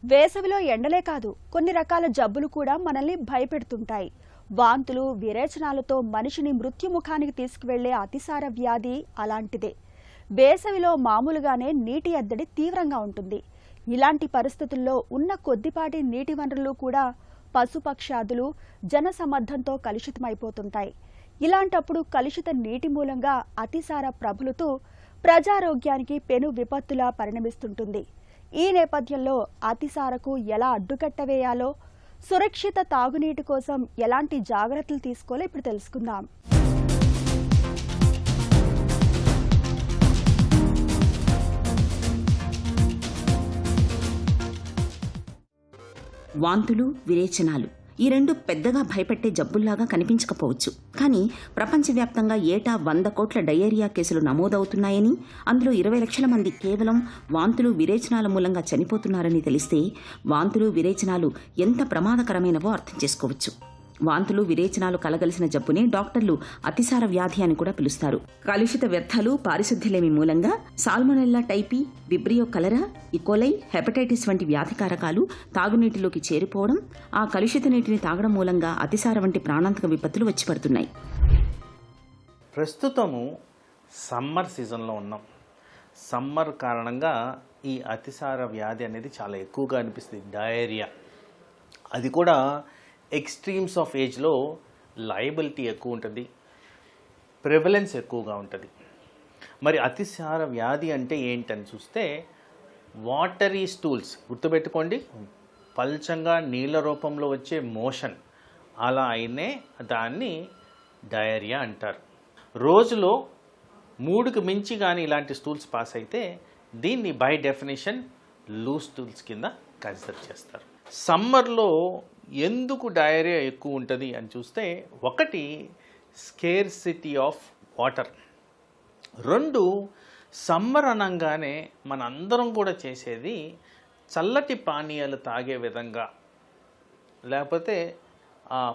వేసవిలో ఎండలే కాదు కొన్ని రకాల జబ్బులు కూడా మనల్ని భయపెడుతుంటాయి. వాంతులు, విరేచనాలతో మనిషిని మృత్యుముఖానికి తీసుకువెళ్లే అతిసార వ్యాధి అలాంటిదే. వేసవిలో మామూలుగానే నీటి ఎద్దడి తీవ్రంగా ఉంటుంది. ఇలాంటి పరిస్థితుల్లో ఉన్న కొద్దిపాటి నీటి వనరులు కూడా పశుపక్షాదులు జనసమ్మర్దంతో కలుషితమైపోతుంటాయి. ఇలాంటప్పుడు కలుషిత నీటి మూలంగా అతిసార ప్రబలుతూ ప్రజారోగ్యానికి పెను విపత్తులా పరిణమిస్తుంటుంది. ఈ నేపథ్యంలో అతిసారకు ఎలా అడ్డుకట్ట వేయాలో, సురక్షిత తాగునీటి కోసం ఎలాంటి జాగ్రత్తలు తీసుకోవాలో ఇప్పుడు తెలుసుకుందాం. వాంతులు, విరేచనాలు ఈ రెండు పెద్దగా భయపెట్టే జబ్బుల్లాగా కనిపించకపోవచ్చు. కానీ ప్రపంచవ్యాప్తంగా ఏటా 100 కోట్ల డయేరియా కేసులు నమోదవుతున్నాయని, అందులో 20 లక్షల మంది కేవలం వాంతులు, విరేచనాల మూలంగా చనిపోతున్నారని తెలిస్తే వాంతులు, విరేచనాలు ఎంత ప్రమాదకరమైనవో అర్థం చేసుకోవచ్చు. వాంతులు, విరేచనాలు కలగలిసిన జబ్బుని డాక్టర్లు అతిసార వ్యాధి అని కూడా పిలుస్తారు. కలుషిత వ్యర్థాలు, పారిశుద్ధ్యలేమి మూలంగా సాల్మొనెల్లా టైపీ, విబ్రియో కలరా, ఇకోలై, హెపటైటిస్ వంటి వ్యాధికారకాలు తాగునీటిలోకి చేరిపోవడం, ఆ కలుషిత నీటిని తాగడం మూలంగా అతిసార వంటి ప్రాణాంతక విపత్తులు వచ్చి పడుతున్నాయి. ప్రస్తుతము సమ్మర్ సీజన్లో ఉన్నాం. సమ్మర్ కారణంగా ఈ అతిసార వ్యాధి అనేది చాలా ఎక్కువగా అనిపిస్తుంది. డయేరియా, అది కూడా ఎక్స్ట్రీమ్స్ ఆఫ్ ఏజ్లో లయబిలిటీ ఎక్కువ ఉంటుంది, ప్రివలెన్స్ ఎక్కువగా ఉంటుంది. మరి అతిసార వ్యాధి అంటే ఏంటని చూస్తే వాటరీ స్టూల్స్, గుర్తుపెట్టుకోండి, పల్చంగా నీళ్ళ రూపంలో వచ్చే మోషన్, అలా అయినే దాన్ని డయేరియా అంటారు. రోజులో 3కి మించి కానీ ఇలాంటి స్టూల్స్ పాస్ అయితే దీన్ని బై డెఫినేషన్ లూజ్ స్టూల్స్ కింద కన్సిడర్ చేస్తారు. సమ్మర్లో ఎందుకు డయేరియా ఎక్కువ ఉంటుంది అని చూస్తే, ఒకటి స్కేర్సిటీ ఆఫ్ వాటర్, 2 సమ్మర్ అనగానే మనందరం కూడా చేసేది చల్లటి పానీయాలు తాగే విధంగా, లేకపోతే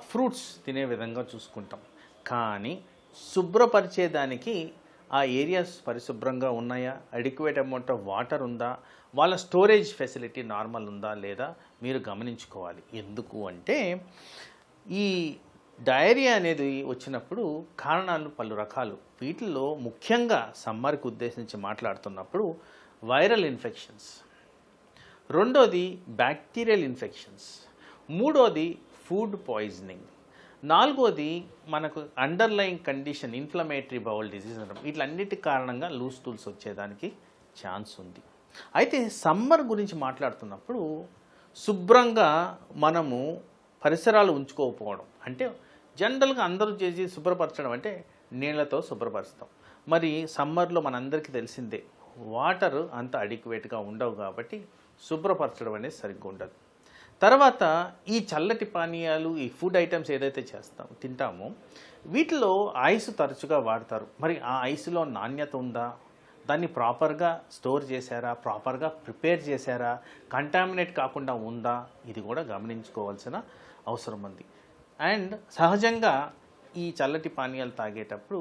ఫ్రూట్స్ తినే విధంగా చూసుకుంటాం. కానీ శుభ్రపరిచేదానికి ఆ ఏరియాస్ పరిశుభ్రంగా ఉన్నాయా, అడిక్వేట్ అమౌంట్ ఆఫ్ వాటర్ ఉందా, వాళ్ళ స్టోరేజ్ ఫెసిలిటీ నార్మల్ ఉందా లేదా మీరు గమనించుకోవాలి. ఎందుకు అంటే ఈ డయేరియా అనేది వచ్చినప్పుడు కారణాలు పలు రకాలు. వీటిల్లో ముఖ్యంగా సమ్మర్కి ఉద్దేశించి మాట్లాడుతున్నప్పుడు వైరల్ ఇన్ఫెక్షన్స్, 2వది బ్యాక్టీరియల్ ఇన్ఫెక్షన్స్, 3వది ఫుడ్ పాయిజనింగ్, 4వది మనకు underlying condition inflammatory bowel disease అనడం. వీటిలన్నిటి కారణంగా లూజ్ స్టూల్స్ వచ్చేదానికి ఛాన్స్ ఉంది. అయితే సమ్మర్ గురించి మాట్లాడుతున్నప్పుడు శుభ్రంగా మనము పరిసరాలు ఉంచుకోకపోవడం, అంటే జనరల్గా అందరూ చేసి శుభ్రపరచడం అంటే నీళ్లతో శుభ్రపరుస్తాం. మరి సమ్మర్లో మనందరికీ తెలిసిందే వాటర్ అంత అడిక్వేట్గా ఉండవు, కాబట్టి శుభ్రపరచడం అనేది సరిగ్గా ఉండదు. తర్వాత ఈ చల్లటి పానీయాలు, ఈ ఫుడ్ ఐటమ్స్ ఏదైతే తింటామో వీటిలో ఐస్ తరచుగా వాడతారు. మరి ఆ ఐస్లో నాణ్యత ఉందా, దాన్ని ప్రాపర్గా స్టోర్ చేశారా, ప్రాపర్గా ప్రిపేర్ చేశారా, కంటామినేట్ కాకుండా ఉందా, ఇది కూడా గమనించుకోవాల్సిన అవసరం ఉంది. అండ్ సహజంగా ఈ చల్లటి పానీయాలు తాగేటప్పుడు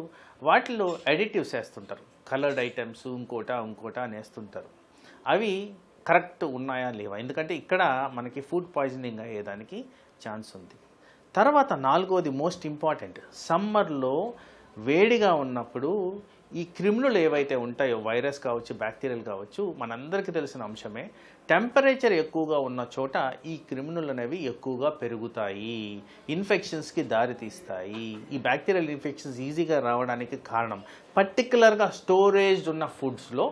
వాటిలో అడిటివ్స్ వేస్తుంటారు, కలర్డ్ ఐటమ్స్, ఇంకోట అని వేస్తుంటారు. అవి కరెక్ట్ ఉన్నాయా లేవా, ఎందుకంటే ఇక్కడ మనకి ఫుడ్ పాయిజనింగ్ అయ్యేదానికి ఛాన్స్ ఉంది. తర్వాత 4వది మోస్ట్ ఇంపార్టెంట్, సమ్మర్లో వేడిగా ఉన్నప్పుడు ఈ క్రిములు ఏవైతే ఉంటాయో, వైరస్ కావచ్చు, బ్యాక్టీరియల్ కావచ్చు, మనందరికీ తెలిసిన అంశమే, టెంపరేచర్ ఎక్కువగా ఉన్న చోట ఈ క్రిములు అనేవి ఎక్కువగా పెరుగుతాయి, ఇన్ఫెక్షన్స్కి దారితీస్తాయి. ఈ బ్యాక్టీరియల్ ఇన్ఫెక్షన్స్ ఈజీగా రావడానికి కారణం పర్టికులర్గా స్టోరేజ్ ఉన్న ఫుడ్స్లో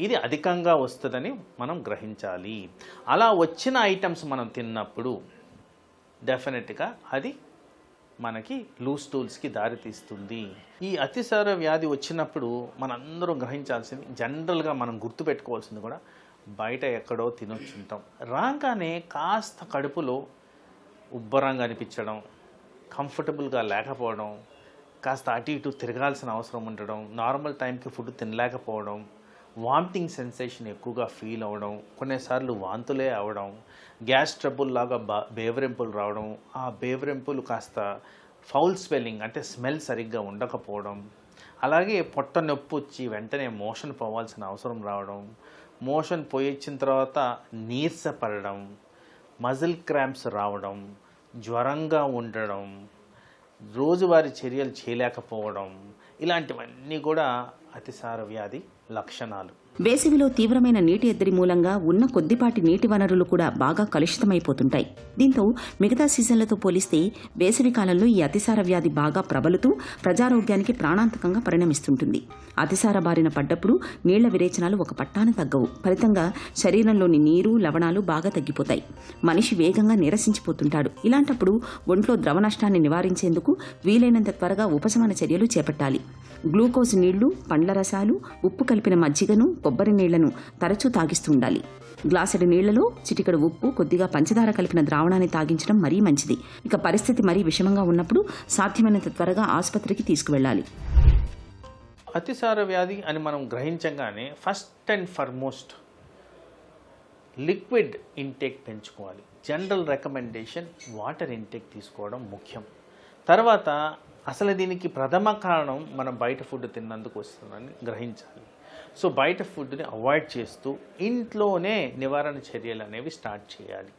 ఇది అధికంగా వస్తుందని మనం గ్రహించాలి. అలా వచ్చిన ఐటమ్స్ మనం తిన్నప్పుడు డెఫినెట్గా అది మనకి లూజ్ స్టూల్స్కి దారితీస్తుంది. ఈ అతిసార వ్యాధి వచ్చినప్పుడు మనందరం గ్రహించాల్సింది, జనరల్గా మనం గుర్తుపెట్టుకోవాల్సింది కూడా, బయట ఎక్కడో తినొచ్చుంటాం, రాగానే కాస్త కడుపులో ఉబ్బరంగా అనిపించడం, కంఫర్టబుల్గా లేకపోవడం, కాస్త అటు ఇటు తిరగాల్సిన అవసరం ఉండడం, నార్మల్ టైంకి ఫుడ్ తినలేకపోవడం, వామిటింగ్ సెన్సేషన్ ఎక్కువగా ఫీల్ అవ్వడం, కొన్నిసార్లు వాంతులే అవ్వడం, గ్యాస్ ట్రబుల్ లాగా బేవరింపులు రావడం, ఆ బేవరింపులు కాస్త ఫౌల్ స్మెల్లింగ్ అంటే స్మెల్ సరిగ్గా ఉండకపోవడం, అలాగే పొట్ట నొప్పి వచ్చి వెంటనే మోషన్ పోవాల్సిన అవసరం రావడం, మోషన్ పోయొచ్చిన తర్వాత నీరసపడడం, మజిల్ క్రాంప్స్ రావడం, జ్వరంగా ఉండడం, రోజువారీ చర్యలు చేయలేకపోవడం, ఇలాంటివన్నీ కూడా అతిసార వ్యాధి లక్షణాలు. వేసవిలో తీవ్రమైన నీటి ఎద్దడి మూలంగా ఉన్న కొద్దిపాటి నీటి వనరులు కూడా బాగా కలుషితమైపోతుంటాయి. దీంతో మిగతా సీజన్లతో పోలిస్తే వేసవి కాలంలో ఈ అతిసార వ్యాధి బాగా ప్రబలుతూ ప్రజారోగ్యానికి ప్రాణాంతకంగా పరిణమిస్తుంటుంది. అతిసార బారిన పడ్డప్పుడు నీళ్ల విరేచనాలు ఒక పట్టాన తగ్గవు. ఫలితంగా శరీరంలోని నీరు, లవణాలు బాగా తగ్గిపోతాయి. మనిషి వేగంగా నీరసించిపోతుంటాడు. ఇలాంటప్పుడు ఒంట్లో ద్రవ నష్టాన్ని నివారించేందుకు వీలైనంత త్వరగా ఉపశమన చర్యలు చేపట్టాలి. గ్లూకోజ్ నీళ్లు, పండ్ల రసాలు, ఉప్పు కలిపిన మజ్జిగను, కొబ్బరి నీళ్లను తరచూ తాగిస్తుండాలి. గ్లాసుడి నీళ్లలో చిటికెడు ఉప్పు, కొద్దిగా పంచదార కలిపిన ద్రావణాన్ని తాగించడం మరీ మంచిది. ఇక పరిస్థితి మరీ విషమంగా ఉన్నప్పుడు సాధ్యమైనంత త్వరగా ఆసుపత్రికి తీసుకువెళ్లాలి. అతిసార వ్యాధి అని మనం గ్రహించగానే first and foremost liquid intake పెంచుకోవాలి. జనరల్ రికమెండేషన్ వాటర్ ఇంటేక్ తీసుకోవడం ముఖ్యం. తర్వాత అసలు దీనికి ప్రథమ కారణం మనం బయట ఫుడ్ తిన్నందుకు వస్తుందని గ్రహించాలి. సో బయట ఫుడ్ని అవాయిడ్ చేస్తూ ఇంట్లోనే నివారణ చర్యలు అనేవి స్టార్ట్ చేయాలి.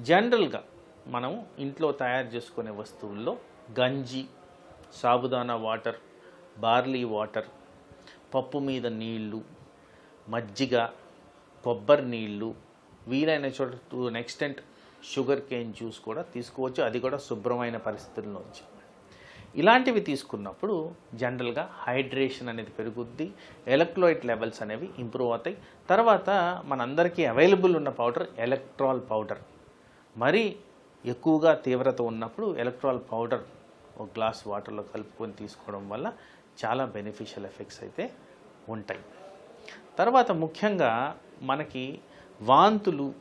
జనరల్గా మనం ఇంట్లో తయారు చేసుకునే వస్తువుల్లో గంజి, సాబుదానా వాటర్, బార్లీ వాటర్, పప్పు మీద నీళ్లు, మజ్జిగ, కొబ్బరి నీళ్లు, వీలైన చోట to an extent sugar cane juice కూడా తీసుకోవచ్చు. అది కూడా శుభ్రమైన పరిస్థితుల్లోంచి. ఇలాంటివి తీసుకున్నప్పుడు జనరల్గా హైడ్రేషన్ అనేది పెరుగుద్ది, ఎలక్ట్రోలైట్ లెవెల్స్ అనేవి ఇంప్రూవ్ అవుతాయి. తర్వాత మనందరికీ అవైలబుల్ ఉన్న పౌడర్ ఎలక్ట్రాల్ పౌడర్. మరీ ఎక్కువగా తీవ్రత ఉన్నప్పుడు ఎలక్ట్రాల్ పౌడర్ ఒక గ్లాస్ వాటర్లో కలుపుకొని తీసుకోవడం వల్ల చాలా బెనిఫిషియల్ ఎఫెక్ట్స్ అయితే ఉంటాయి. తర్వాత ముఖ్యంగా మనకి వాంతులు,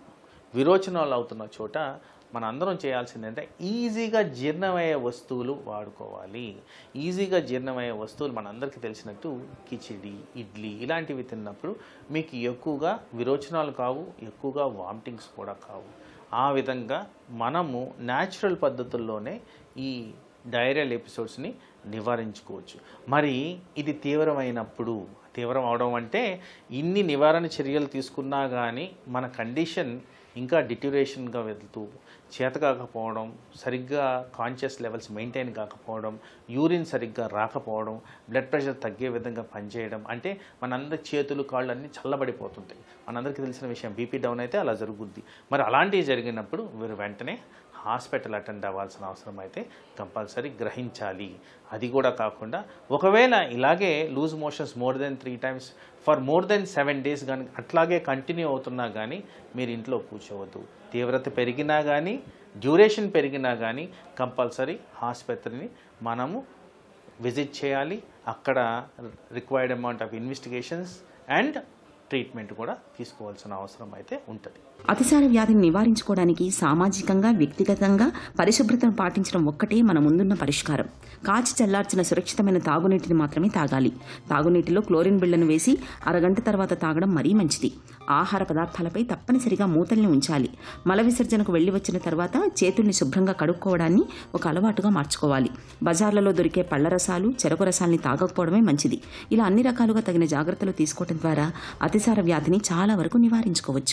విరోచనాలు అవుతున్న చోట మన అందరం చేయాల్సిందంటే ఈజీగా జీర్ణమయ్యే వస్తువులు వాడుకోవాలి. ఈజీగా జీర్ణమయ్యే వస్తువులు మనందరికీ తెలిసినట్టు కిచిడి, ఇడ్లీ ఇలాంటివి తిన్నప్పుడు మీకు ఎక్కువగా విరోచనాలు కావు, ఎక్కువగా వామిటింగ్స్ కూడా కావు. ఆ విధంగా మనము న్యాచురల్ పద్ధతుల్లోనే ఈ డైరియల్ ఎపిసోడ్స్ని నివారించుకోవచ్చు. మరి ఇది తీవ్రమైనప్పుడు, తీవ్రం అవడం అంటే ఇన్ని నివారణ చర్యలు తీసుకున్నా కానీ మన కండిషన్ ఇంకా డిట్యూరేషన్గా వెళ్తూ చేత కాకపోవడం, సరిగ్గా కాన్షియస్ లెవెల్స్ మెయింటైన్ కాకపోవడం, యూరిన్ సరిగ్గా రాకపోవడం, బ్లడ్ ప్రెషర్ తగ్గే విధంగా పనిచేయడం, అంటే మనందరి చేతులు కాళ్ళు అన్నీ చల్లబడిపోతుంటాయి. మనందరికీ తెలిసిన విషయం, బీపీ డౌన్ అయితే అలా జరుగుద్ది. మరి అలాంటివి జరిగినప్పుడు మీరు వెంటనే హాస్పిటల్ అటెండ్ అవ్వాల్సిన అవసరం అయితే కంపల్సరీ గ్రహించాలి. అది కూడా కాకుండా ఒకవేళ ఇలాగే loose motions more than 3 times for more than 7 days కానీ అట్లాగే కంటిన్యూ అవుతున్నా కానీ మీరు ఇంట్లో కూర్చోవద్దు. తీవ్రత పెరిగినా కానీ, డ్యూరేషన్ పెరిగినా కానీ కంపల్సరీ ఆసుపత్రిని మనము విజిట్ చేయాలి. అక్కడ required amount of investigations and treatment కూడా తీసుకోవాల్సిన అవసరం అయితే ఉంటుంది. అతిసార వ్యాధిని నివారించుకోవడానికి సామాజికంగా, వ్యక్తిగతంగా పరిశుభ్రతను పాటించడం ఒక్కటే మన ముందున్న పరిష్కారం. కాచి చల్లార్చిన సురక్షితమైన తాగునీటిని మాత్రమే తాగాలి. తాగునీటిలో క్లోరిన్ బిళ్లను వేసి అరగంట తర్వాత తాగడం మరీ మంచిది. ఆహార పదార్థాలపై తప్పనిసరిగా మూతల్ని ఉంచాలి. మల విసర్జనకు వెళ్లి వచ్చిన తర్వాత చేతుల్ని శుభ్రంగా కడుక్కోవడాన్ని ఒక అలవాటుగా మార్చుకోవాలి. బజార్లలో దొరికే పళ్ల రసాలు, చెరకు రసాల్ని తాగకపోవడమే మంచిది. ఇలా అన్ని రకాలుగా తగిన జాగ్రత్తలు తీసుకోవడం ద్వారా అతిసార వ్యాధిని చాలా వరకు నివారించుకోవచ్చు.